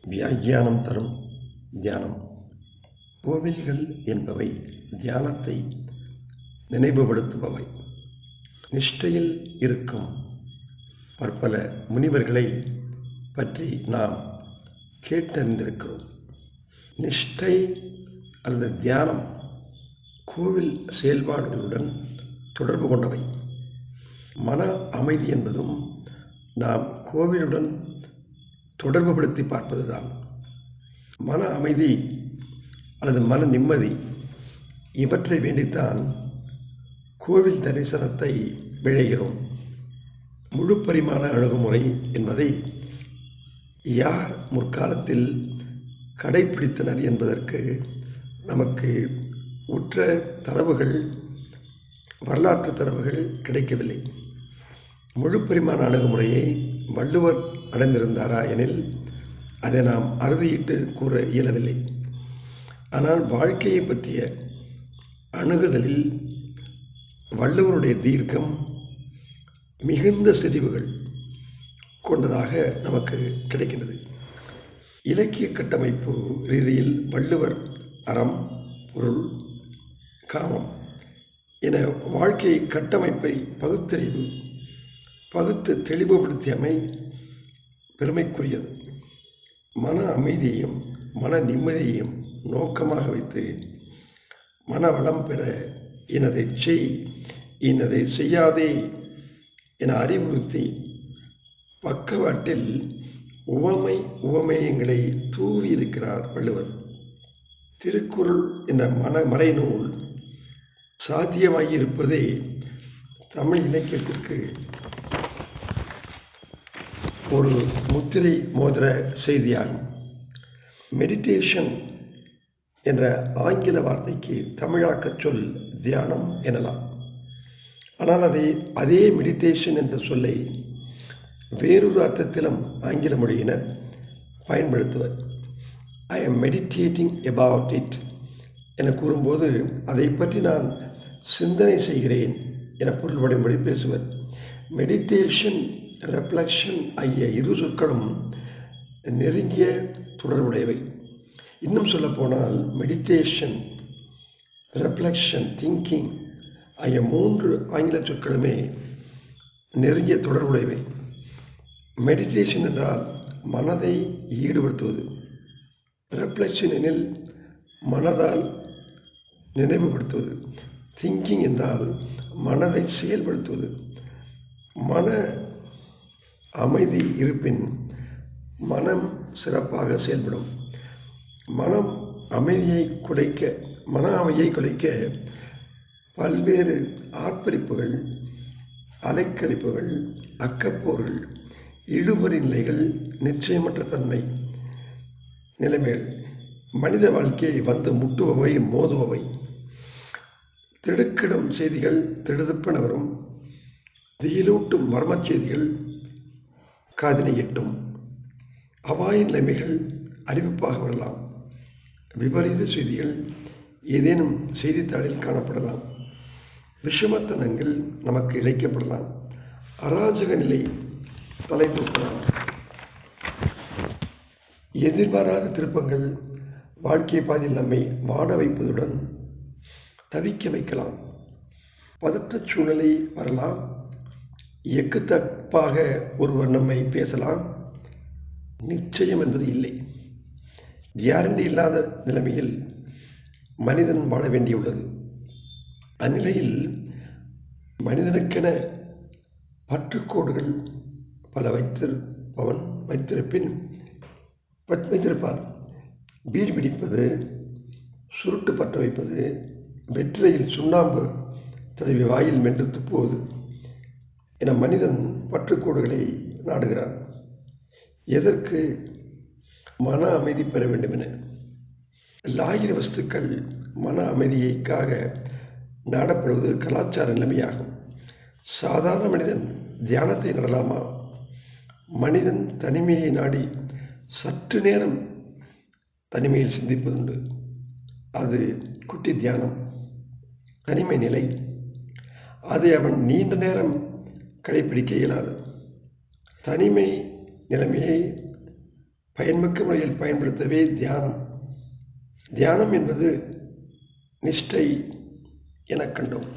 வியாக்கியானம் தரும் தியானம். கோவில்கள் என்பவை தியானத்தை நினைவுபடுத்துபவை. நிஷ்டையில் இருக்கும் பற்பல முனிவர்களை பற்றி நாம் கேட்டறிந்திருக்கிறோம். நிஷ்டை அல்லது தியானம் கோவில் செயல்பாடுகளுடன் தொடர்பு கொண்டவை. மன அமைதி என்பதும் நாம் கோவிலுடன் தொடர்புபடுத்தி பார்ப்பதுதான். மன அமைதி அல்லது மன நிம்மதி இவற்றை வேண்டித்தான் கோவில் தரிசனத்தை விழைகிறோம். முழு பரிமாண அணுகுமுறை என்பதை யார் முற்காலத்தில் கடைபிடித்தனர் என்பதற்கு நமக்கு உற்ற தரவுகள், வரலாற்று தரவுகள் கிடைக்கவில்லை. முழு பரிமாண அணுகுமுறையை வள்ளுவர் அடைந்திருந்தாரா எனில் அதை நாம் அறுதியிட்டு கூற இயலவில்லை. ஆனால் வாழ்க்கையை பற்றிய அணுகுதலில் வள்ளுவருடைய தீர்க்கம் மிகுந்த செறிவுகள் கொண்டதாக நமக்கு கிடைக்கின்றது. இலக்கிய கட்டமைப்பு ரீதியில் வள்ளுவர் அறம், பொருள், காமம் என வாழ்க்கை கட்டமைப்பை பகுத்து தெளிவுபடுத்தியமை பெருமைக்குரியது. மன அமைதியையும் மன நிம்மதியையும் நோக்கமாக வைத்து மன வளம் பெற இன்னதை செய், இன்னதை செய்யாதே என அறிவுறுத்தி பக்கவாட்டில் உவமேயங்களை தூவி இருக்கிறார் வள்ளுவர். திருக்குறள் என்ற மறைநூல் சாத்தியமாகியிருப்பதே தமிழ் இலக்கியத்திற்கு ஒரு முத்திரை மோதிர செய்தியாகும். மெடிடேஷன் என்ற ஆங்கில வார்த்தைக்கு தமிழாக்க சொல் தியானம் எனலாம். ஆனால் அதே மெடிடேஷன் என்ற சொல்லை வேறொரு அர்த்தத்திலும் ஆங்கில மொழியினர் பயன்படுத்துவர். ஐ am meditating about it என கூறும்போது அதை பற்றி நான் சிந்தனை செய்கிறேன் என பொருள்படும்படி பேசுவர். மெடிடேஷன், ரெஃப்ளெக்ஷன் ஆகிய இரு சொற்களும் நெருங்கிய தொடர்புடையவை. இன்னும் சொல்ல போனால் மெடிடேஷன், ரெஃப்ளெக்ஷன், திங்கிங் ஆகிய மூன்று ஆங்கில சொற்களுமே நெருங்கிய தொடர்புடையவை. மெடிடேஷன் என்றால் மனதை ஈடுபடுத்துவது. ரெஃப்ளெக்ஷன் எனில் மனதால் நினைவுபடுத்துவது. திங்கிங் என்றால் மனதை செயல்படுத்துவது. மன அமைதி இருப்பின் மனம் சிறப்பாக செயல்படும். மன அமைதியை குலைக்க பல்வேறு ஆர்ப்பரிப்புகள், அலைக்கழிப்புகள், அக்கப்போர்கள், இழுபறி நிலைகள், நிச்சயமற்ற தன்மை நிலைமைகள் மனித வாழ்க்கையை வந்து முட்டுபவை, மோதுபவை. திடுக்கிடும் செய்திகள் திடுதிப்பென வரும். தியிலூட்டும் மர்மச் செய்திகள் காதினை எட்டும். அபாய நிலைமைகள் அறிவிப்பாக வரலாம். விபரீத செய்திகள் ஏதேனும் செய்தித்தாளில் காணப்படலாம். விஷமத்தனங்கள் நமக்கு இழைக்கப்படலாம். அராஜக நிலை தலை தூக்கலாம். எதிர்பாராத திருப்பங்கள் வாழ்க்கை பாதையில் நம்மை வாட வைப்பதுடன் தவிக்க வைக்கலாம். பதற்றச் சூழ்நிலை வரலாம். எக்குத்தப்பாக ஒருவர் நம்மை பேசலாம். நிச்சயம் என்பது இல்லை. கேரண்டி இல்லாத நிலைமையில் மனிதன் வாழ வேண்டியுள்ளது. அந்நிலையில் மனிதனுக்கென பற்றுக்கோடுகள் பல வைத்திருப்பார். பீடி பிடிப்பது, சுருட்டு பற்ற வைப்பது, வெற்றிலையில் சுண்ணாம்பு தடவி வாயில் மென்று துப்புவது என மனிதன் பற்றுக்கோடுகளை நாடுகிறார். எதற்கு? மன அமைதி பெற வேண்டும் என. லாகிர வஸ்துக்கள் மன அமைதியைக்காக நாடப்படுவது கலாச்சார நிலைமையாகும். சாதாரண மனிதன் தியானத்தை நடலாமா? மனிதன் தனிமையை நாடி சற்று நேரம் தனிமையில் சிந்திப்பதுண்டு. அது குட்டி தியானம், தனிமை நிலை. அதை அவன் நீண்ட நேரம் கடைபிடிக்க இயலாது. தனிமை நிலைமையை பயன்மிக்க முறையில் பயன்படுத்தவே தியானம். தியானம் என்பது நிஷ்டை எனக் கண்டோம்.